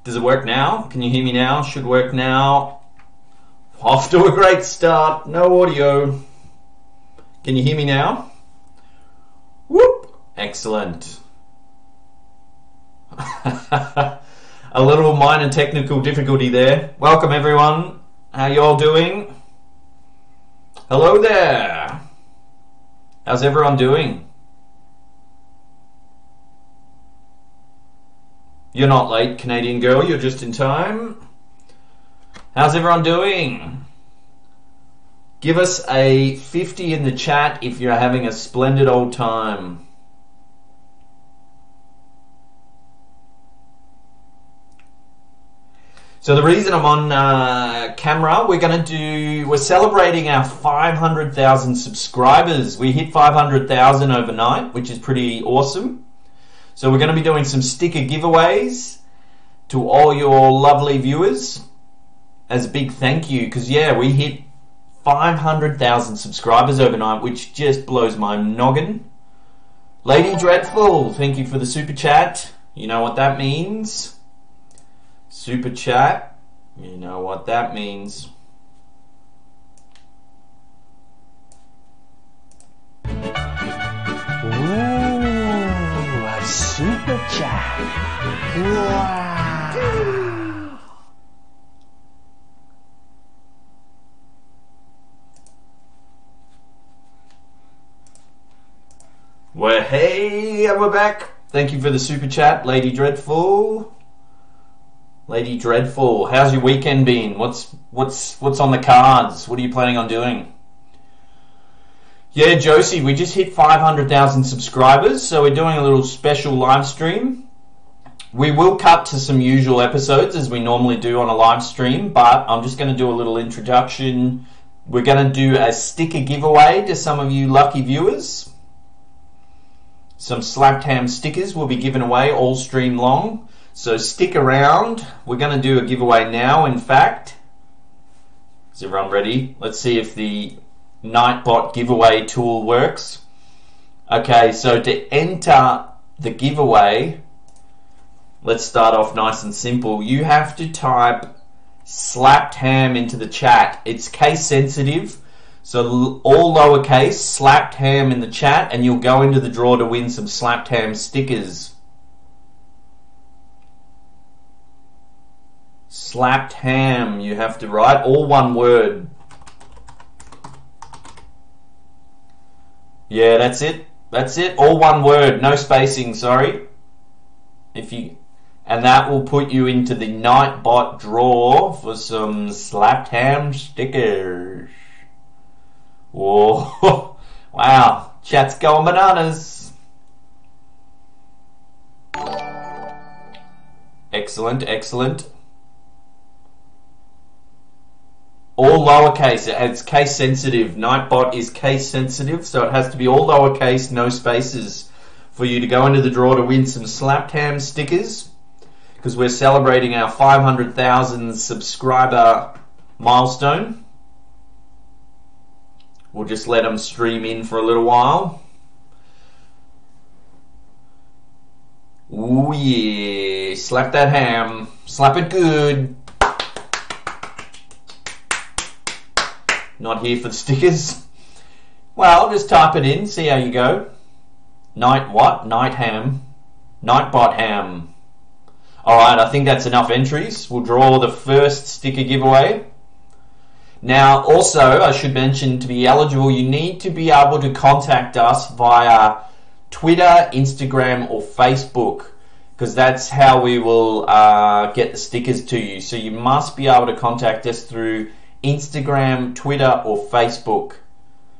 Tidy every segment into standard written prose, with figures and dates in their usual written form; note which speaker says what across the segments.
Speaker 1: Does it work now? Can you hear me now? Should work now. Off to a great start. No audio. Can you hear me now? Whoop! Excellent. A little minor technical difficulty there. Welcome everyone. How you all doing? Hello there. How's everyone doing? You're not late, Canadian girl. You're just in time. How's everyone doing? Give us a 50 in the chat if you're having a splendid old time. So the reason I'm on camera, we're celebrating our 500,000 subscribers. We hit 500,000 overnight, which is pretty awesome. So we're going to be doing some sticker giveaways to all your lovely viewers as a big thank you. Because yeah, we hit 500,000 subscribers overnight, which just blows my noggin. Lady Dreadful, thank you for the super chat. You know what that means. Super chat, you know what that means.
Speaker 2: Super chat. Wow.
Speaker 1: Well, hey, and we're back. Thank you for the super chat, Lady Dreadful. Lady Dreadful, how's your weekend been? What's on the cards? What are you planning on doing? Yeah, Josie, we just hit 500,000 subscribers, so we're doing a little special live stream. We will cut to some usual episodes as we normally do on a live stream, but I'm just going to do a little introduction. We're going to do a sticker giveaway to some of you lucky viewers. Some Slapped Ham stickers will be given away all stream long, so stick around. We're going to do a giveaway now, in fact. Is everyone ready? Let's see if the Nightbot giveaway tool works. Okay, so to enter the giveaway, let's start off nice and simple. You have to type Slapped Ham into the chat. It's case sensitive, so all lowercase, Slapped Ham in the chat, and you'll go into the draw to win some Slapped Ham stickers. Slapped Ham, you have to write all one word. Yeah, that's it. That's it. All one word, no spacing, sorry. And that will put you into the Nightbot draw for some Slapped Ham stickers. Whoa. Wow. Chat's going bananas. Excellent, excellent. All lowercase, it's case sensitive. Nightbot is case sensitive, so it has to be all lowercase, no spaces, for you to go into the draw to win some Slapped Ham stickers, because we're celebrating our 500,000 subscriber milestone. We'll just let them stream in for a little while. Ooh yeah, slap that ham, slap it good. Not here for the stickers. Well, just type it in, see how you go. Night what? Night ham. Nightbot ham. Alright, I think that's enough entries. We'll draw the first sticker giveaway. Now, also, I should mention, to be eligible, you need to be able to contact us via Twitter, Instagram, or Facebook, because that's how we will get the stickers to you. So you must be able to contact us through Instagram, Twitter, or Facebook.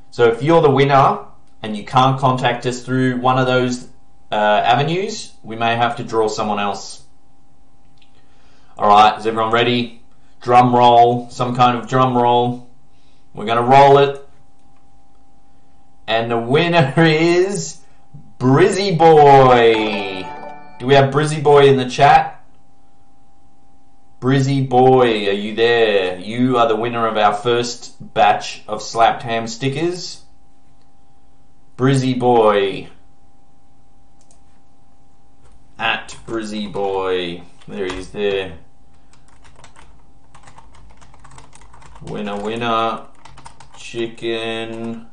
Speaker 1: So if you're the winner and you can't contact us through one of those avenues, we may have to draw someone else. Alright, is everyone ready? Drum roll, some kind of drum roll. We're going to roll it. And the winner is Brizzy Boy. Do we have Brizzy Boy in the chat? Brizzy Boy, are you there? You are the winner of our first batch of Slapped Ham stickers. Brizzy Boy. At Brizzy Boy. There he is there. Winner, winner. Chicken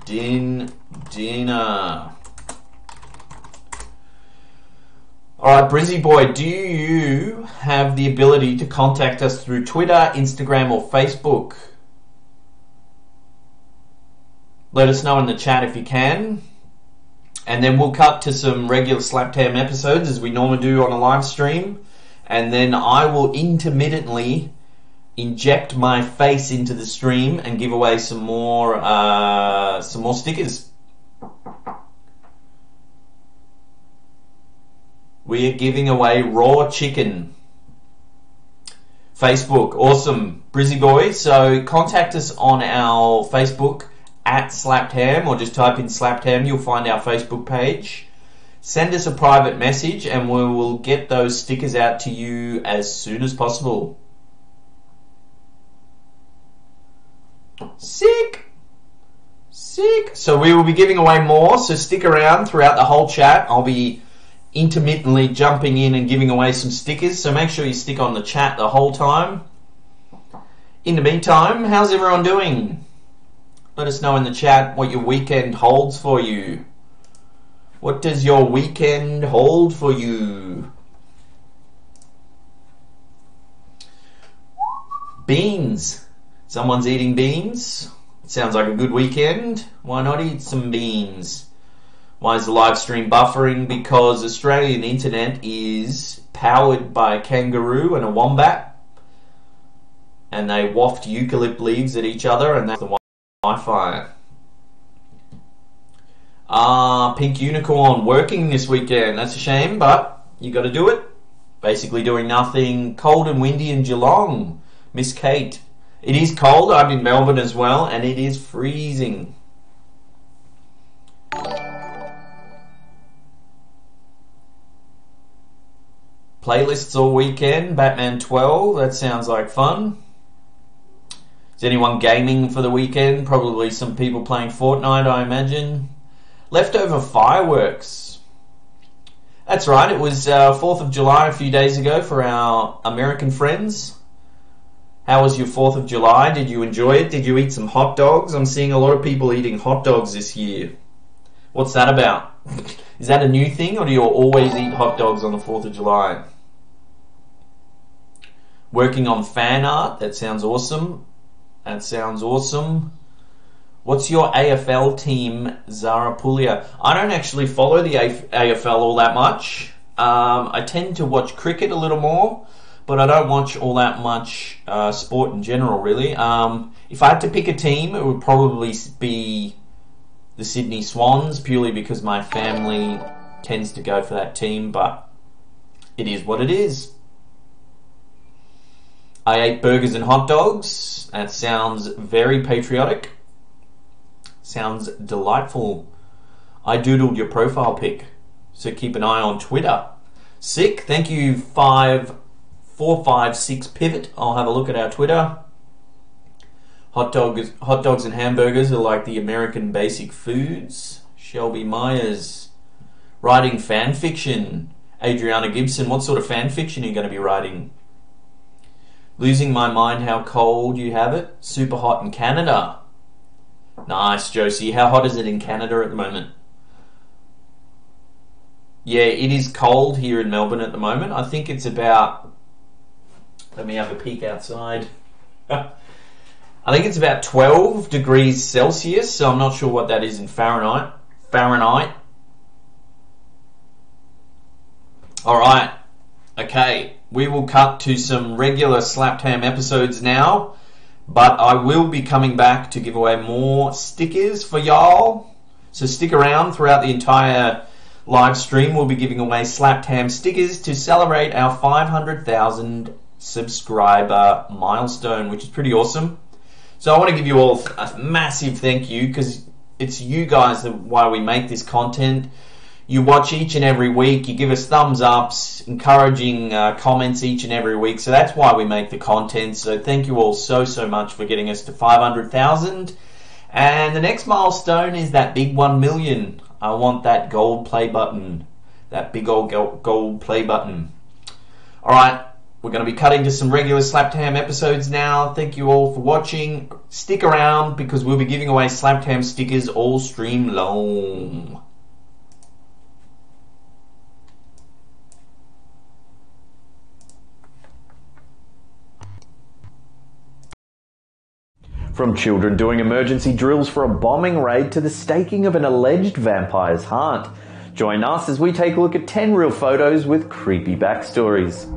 Speaker 1: dinner. Alright, Brizzy boy, do you have the ability to contact us through Twitter, Instagram or Facebook? Let us know in the chat if you can. And then we'll cut to some regular Slaptam episodes as we normally do on a live stream. And then I will intermittently inject my face into the stream and give away some more stickers. We are giving away raw chicken. Facebook, awesome, Brizzy boy. So contact us on our Facebook at Slaptam, or just type in Slaptam. You'll find our Facebook page. Send us a private message, and we will get those stickers out to you as soon as possible. Sick. So we will be giving away more. So stick around throughout the whole chat. I'll be intermittently jumping in and giving away some stickers, so make sure you stick on the chat the whole time. In the meantime, how's everyone doing? Let us know in the chat what your weekend holds for you. What does your weekend hold for you? Beans. Someone's eating beans. Sounds like a good weekend. Why not eat some beans? Why is the live stream buffering? Because Australian internet is powered by a kangaroo and a wombat, and they waft eucalypt leaves at each other, and that's the Wi-Fi. Pink Unicorn working this weekend. That's a shame, but you got to do it. Basically doing nothing. Cold and windy in Geelong. Miss Kate. It is cold. I'm in Melbourne as well, and it is freezing. Playlists all weekend, Batman 12, that sounds like fun. Is anyone gaming for the weekend? Probably some people playing Fortnite, I imagine. Leftover fireworks. That's right, it was 4th of July a few days ago for our American friends. How was your 4th of July? Did you enjoy it? Did you eat some hot dogs? I'm seeing a lot of people eating hot dogs this year. What's that about? Is that a new thing, or do you always eat hot dogs on the 4th of July? Working on fan art, that sounds awesome. That sounds awesome. What's your AFL team, Zara Puglia? I don't actually follow the AFL all that much. I tend to watch cricket a little more, but I don't watch all that much sport in general, really. If I had to pick a team, it would probably be the Sydney Swans, purely because my family tends to go for that team, but it is what it is. I ate burgers and hot dogs. That sounds very patriotic. Sounds delightful. I doodled your profile pic, so keep an eye on Twitter. Sick. Thank you, 5456 Pivot. I'll have a look at our Twitter. Hot dogs and hamburgers are like the American basic foods. Shelby Myers. Writing fan fiction. Adriana Gibson, what sort of fan fiction are you going to be writing? Losing my mind how cold you have it. Super hot in Canada. Nice, Josie. How hot is it in Canada at the moment? Yeah, it is cold here in Melbourne at the moment. I think it's about... Let me have a peek outside. I think it's about 12 degrees Celsius, so I'm not sure what that is in Fahrenheit. Alright. Okay. We will cut to some regular Slaptam episodes now, but I will be coming back to give away more stickers for y'all. So stick around throughout the entire live stream. We'll be giving away Slaptam stickers to celebrate our 500,000 subscriber milestone, which is pretty awesome. So I want to give you all a massive thank you, because it's you guys that why we make this content. You watch each and every week, you give us thumbs ups, encouraging comments each and every week, so that's why we make the content. So thank you all so much for getting us to 500,000. And the next milestone is that big 1 million. I want that gold play button. that big old gold play button. Alright, we're going to be cutting to some regular Slaptam episodes now. Thank you all for watching. Stick around because we'll be giving away Slaptam stickers all stream long.
Speaker 3: From children doing emergency drills for a bombing raid to the staking of an alleged vampire's heart. Join us as we take a look at 10 real photos with creepy backstories.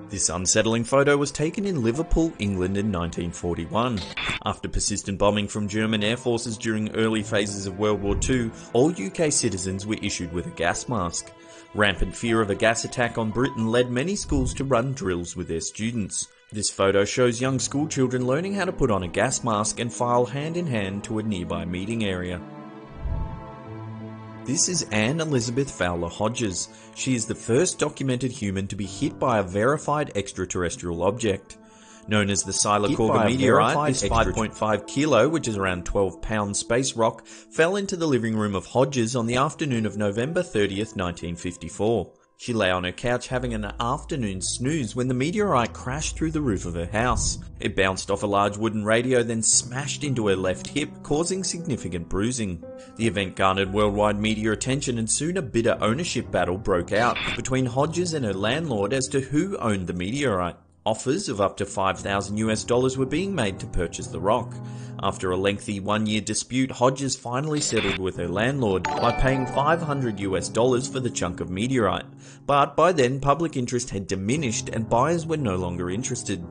Speaker 4: This unsettling photo was taken in Liverpool, England in 1941. After persistent bombing from German air forces during early phases of World War II, all UK citizens were issued with a gas mask. Rampant fear of a gas attack on Britain led many schools to run drills with their students. This photo shows young school children learning how to put on a gas mask and file hand in hand to a nearby meeting area. This is Anne Elizabeth Fowler Hodges. She is the first documented human to be hit by a verified extraterrestrial object. Known as the Sylacauga meteorite, this 5.5 kilo, which is around 12 pound space rock, fell into the living room of Hodges on the afternoon of November 30th, 1954. She lay on her couch having an afternoon snooze when the meteorite crashed through the roof of her house. It bounced off a large wooden radio, then smashed into her left hip, causing significant bruising. The event garnered worldwide media attention and soon a bitter ownership battle broke out between Hodges and her landlord as to who owned the meteorite. Offers of up to $5,000 were being made to purchase the rock. After a lengthy one-year dispute, Hodges finally settled with her landlord by paying $500 for the chunk of meteorite. But by then, public interest had diminished and buyers were no longer interested.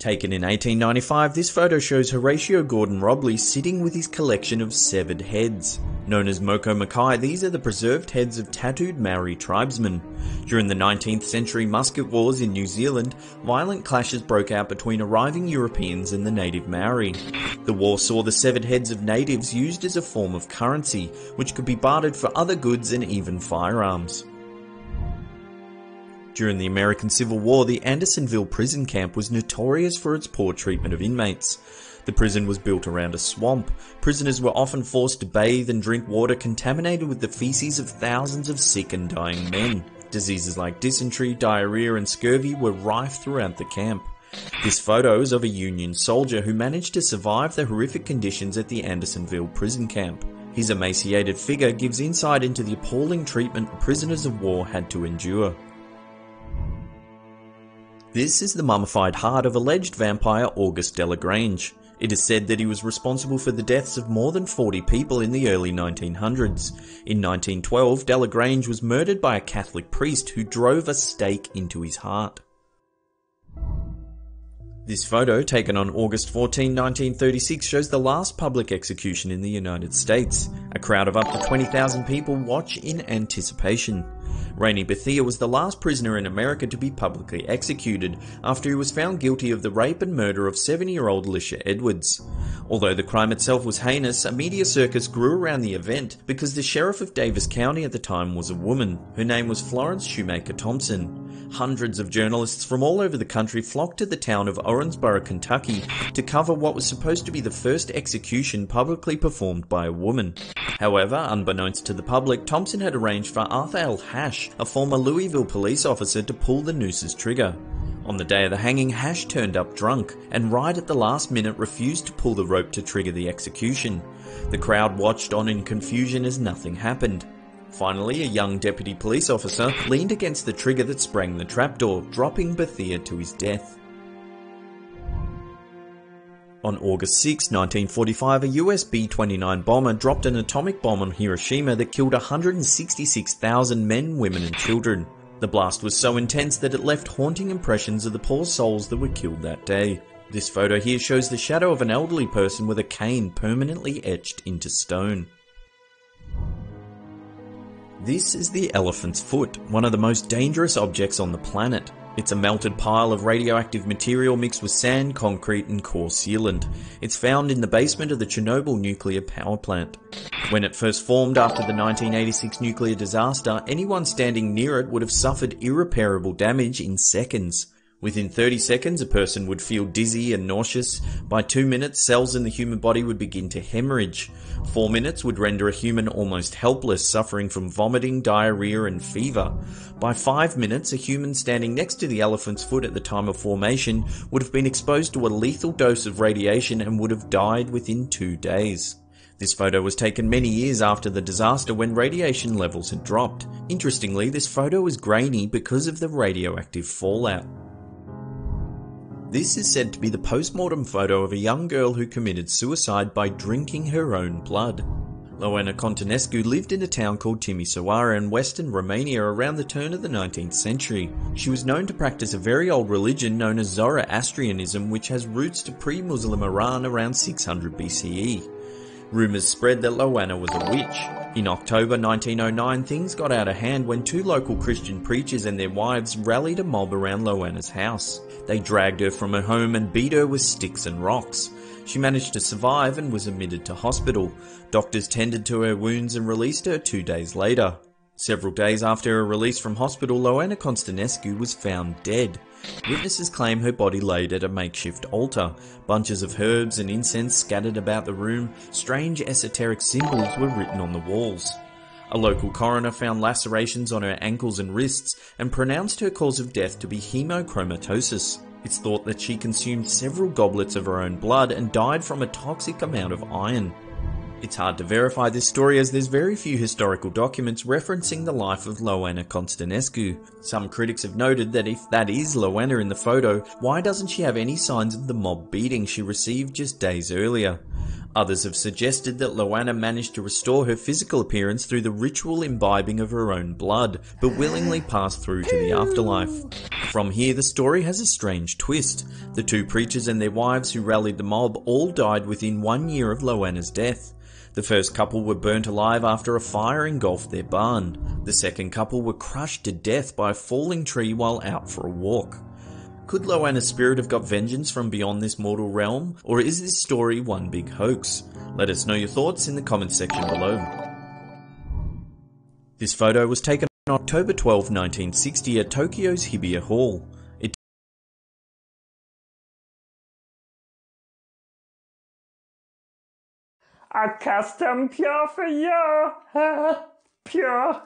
Speaker 4: Taken in 1895, this photo shows Horatio Gordon-Robley sitting with his collection of severed heads. Known as Moko Makai, these are the preserved heads of tattooed Maori tribesmen. During the 19th century musket wars in New Zealand, violent clashes broke out between arriving Europeans and the native Maori. The war saw the severed heads of natives used as a form of currency, which could be bartered for other goods and even firearms. During the American Civil War, the Andersonville prison camp was notorious for its poor treatment of inmates. The prison was built around a swamp. Prisoners were often forced to bathe and drink water contaminated with the feces of thousands of sick and dying men. Diseases like dysentery, diarrhea and scurvy were rife throughout the camp. This photo is of a Union soldier who managed to survive the horrific conditions at the Andersonville prison camp. His emaciated figure gives insight into the appalling treatment prisoners of war had to endure. This is the mummified heart of alleged vampire Auguste Delagrange. It is said that he was responsible for the deaths of more than 40 people in the early 1900s. In 1912, Delagrange was murdered by a Catholic priest who drove a stake into his heart. This photo, taken on August 14, 1936, shows the last public execution in the United States. A crowd of up to 20,000 people watch in anticipation. Rainey Bethea was the last prisoner in America to be publicly executed after he was found guilty of the rape and murder of 7-year-old Lisha Edwards. Although the crime itself was heinous, a media circus grew around the event because the sheriff of Davis County at the time was a woman. Her name was Florence Shoemaker Thompson. Hundreds of journalists from all over the country flocked to the town of Owensboro, Kentucky to cover what was supposed to be the first execution publicly performed by a woman. However, unbeknownst to the public, Thompson had arranged for Arthur L. Hash, a former Louisville police officer, to pull the nooses trigger. On the day of the hanging, Hash turned up drunk and right at the last minute refused to pull the rope to trigger the execution. The crowd watched on in confusion as nothing happened. Finally, a young deputy police officer leaned against the trigger that sprang the trapdoor, dropping Bethea to his death. On August 6, 1945, a US B-29 bomber dropped an atomic bomb on Hiroshima that killed 166,000 men, women and children. The blast was so intense that it left haunting impressions of the poor souls that were killed that day. This photo here shows the shadow of an elderly person with a cane permanently etched into stone. This is the elephant's foot, one of the most dangerous objects on the planet. It's a melted pile of radioactive material mixed with sand, concrete and core sealant. It's found in the basement of the Chernobyl nuclear power plant. When it first formed after the 1986 nuclear disaster, anyone standing near it would have suffered irreparable damage in seconds. Within 30 seconds, a person would feel dizzy and nauseous. By 2 minutes, cells in the human body would begin to hemorrhage. 4 minutes would render a human almost helpless, suffering from vomiting, diarrhea, and fever. By 5 minutes, a human standing next to the elephant's foot at the time of formation would have been exposed to a lethal dose of radiation and would have died within 2 days. This photo was taken many years after the disaster when radiation levels had dropped. Interestingly, this photo is grainy because of the radioactive fallout. This is said to be the post-mortem photo of a young girl who committed suicide by drinking her own blood. Loana Contanescu lived in a town called Timisoara in western Romania around the turn of the 19th century. She was known to practice a very old religion known as Zoroastrianism, which has roots to pre-Muslim Iran around 600 BCE. Rumours spread that Loana was a witch. In October 1909, things got out of hand when 2 local Christian preachers and their wives rallied a mob around Loana's house. They dragged her from her home and beat her with sticks and rocks. She managed to survive and was admitted to hospital. Doctors tended to her wounds and released her 2 days later. Several days after her release from hospital, Loana Contanescu was found dead. Witnesses claim her body laid at a makeshift altar. Bunches of herbs and incense scattered about the room. Strange esoteric symbols were written on the walls. A local coroner found lacerations on her ankles and wrists and pronounced her cause of death to be hemochromatosis. It's thought that she consumed several goblets of her own blood and died from a toxic amount of iron. It's hard to verify this story as there's very few historical documents referencing the life of Loana Contanescu. Some critics have noted that if that is Loana in the photo, why doesn't she have any signs of the mob beating she received just days earlier? Others have suggested that Loana managed to restore her physical appearance through the ritual imbibing of her own blood, but willingly passed through to the afterlife. From here, the story has a strange twist. The 2 preachers and their wives who rallied the mob all died within 1 year of Loana's death. The first couple were burnt alive after a fire engulfed their barn. The second couple were crushed to death by a falling tree while out for a walk. Could Loana's spirit have got vengeance from beyond this mortal realm, or is this story one big hoax? Let us know your thoughts in the comments section below. This photo was taken on October 12, 1960 at Tokyo's Hibiya Hall.
Speaker 2: A custom pure for you. Pure.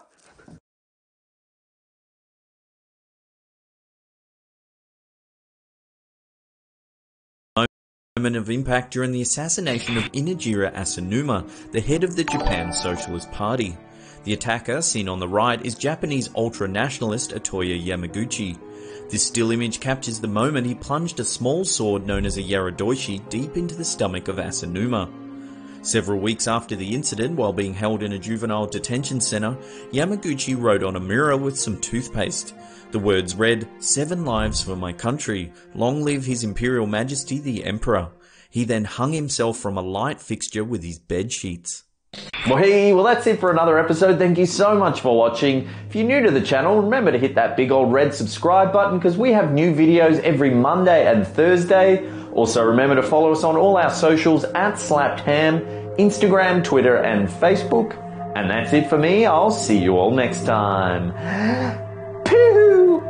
Speaker 4: Moment of impact during the assassination of Inajira Asanuma, the head of the Japan Socialist Party. The attacker, seen on the right, is Japanese ultra-nationalist Atoya Yamaguchi. This still image captures the moment he plunged a small sword known as a yaradoishi deep into the stomach of Asanuma. Several weeks after the incident, while being held in a juvenile detention center, Yamaguchi wrote on a mirror with some toothpaste. The words read, "7 lives for my country. Long live His Imperial Majesty the Emperor." He then hung himself from a light fixture with his bed sheets.
Speaker 3: Well, that's it for another episode. Thank you so much for watching. If you're new to the channel, remember to hit that big old red subscribe button because we have new videos every Monday and Thursday. Also, remember to follow us on all our socials at SlappedHam, Instagram, Twitter, and Facebook. And that's it for me. I'll see you all next time. Pew!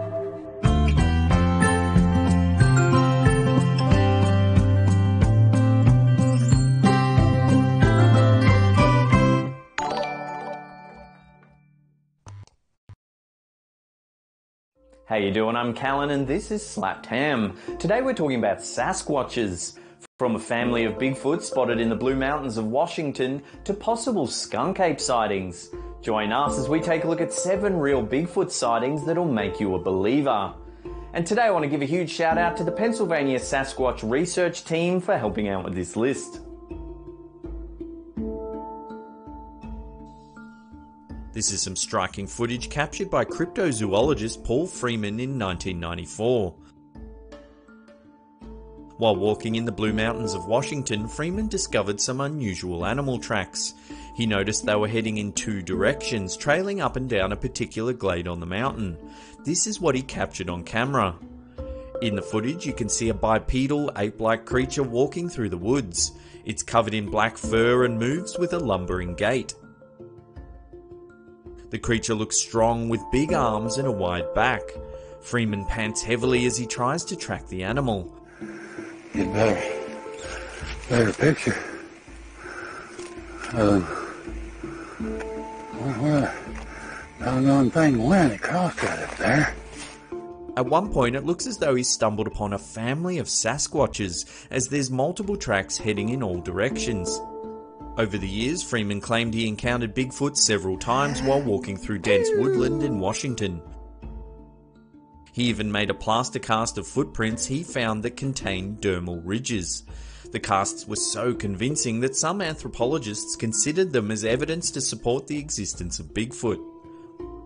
Speaker 3: How you doing? I'm Callan and this is Slapped Ham. Today we're talking about Sasquatches. From a family of Bigfoot spotted in the Blue Mountains of Washington to possible skunk ape sightings. Join us as we take a look at 7 real Bigfoot sightings that'll make you a believer. And today I want to give a huge shout out to the Pennsylvania Sasquatch research team for helping out with this list.
Speaker 4: This is some striking footage captured by cryptozoologist Paul Freeman in 1994. While walking in the Blue Mountains of Washington, Freeman discovered some unusual animal tracks. He noticed they were heading in 2 directions, trailing up and down a particular glade on the mountain. This is what he captured on camera. In the footage, you can see a bipedal, ape-like creature walking through the woods. It's covered in black fur and moves with a lumbering gait. The creature looks strong with big arms and a wide back. Freeman pants heavily as he tries to track the animal.
Speaker 5: Get better picture. Where doggone thing went, it crossed right up there.
Speaker 4: At one point, it looks as though he's stumbled upon a family of Sasquatches, as there's multiple tracks heading in all directions. Over the years, Freeman claimed he encountered Bigfoot several times while walking through dense woodland in Washington. He even made a plaster cast of footprints he found that contained dermal ridges. The casts were so convincing that some anthropologists considered them as evidence to support the existence of Bigfoot.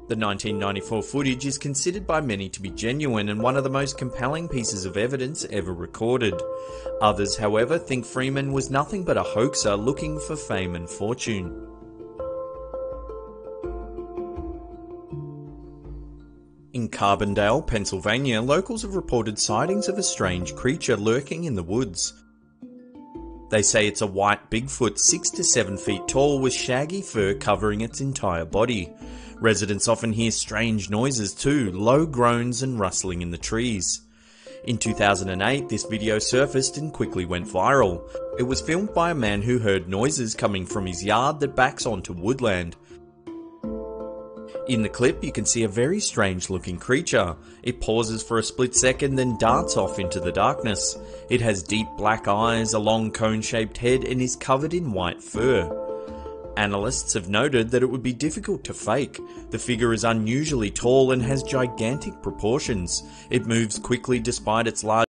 Speaker 4: The 1994 footage is considered by many to be genuine and one of the most compelling pieces of evidence ever recorded. Others, however, think Freeman was nothing but a hoaxer looking for fame and fortune. In Carbondale, Pennsylvania, locals have reported sightings of a strange creature lurking in the woods. They say it's a white Bigfoot 6 to 7 feet tall with shaggy fur covering its entire body. Residents often hear strange noises too, low groans and rustling in the trees. In 2008, this video surfaced and quickly went viral. It was filmed by a man who heard noises coming from his yard that backs onto woodland. In the clip, you can see a very strange looking creature. It pauses for a split second, then darts off into the darkness. It has deep black eyes, a long cone-shaped head, and is covered in white fur. Analysts have noted that it would be difficult to fake. The figure is unusually tall and has gigantic proportions. It moves quickly despite its large